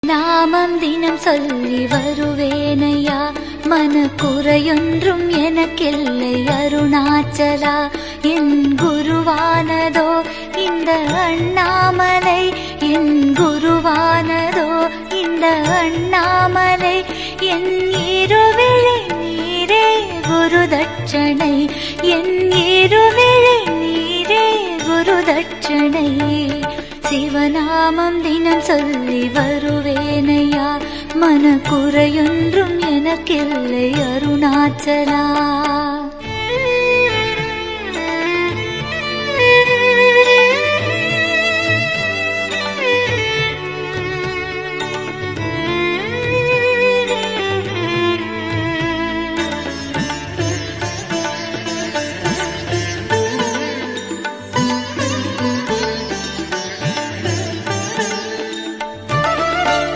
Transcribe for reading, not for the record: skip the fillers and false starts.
நாமம் தினம் சொல்லி வருவேனையா, மனக்குறையொன்றும் எனக்கில்லை அருணாச்சலா. என் குருவானதோ இந்த அண்ணாமலை, என் குருவானதோ இந்த அண்ணாமலை. என் இருவிழி நீரே குரு தட்சணை, என் இருவிழி நீரே குரு தட்சணை. சிவநாமம் தினம் சொல்லி வருவேனையா, மனக்குறையொன்றும் எனக்கில்லை அருணாச்சலா.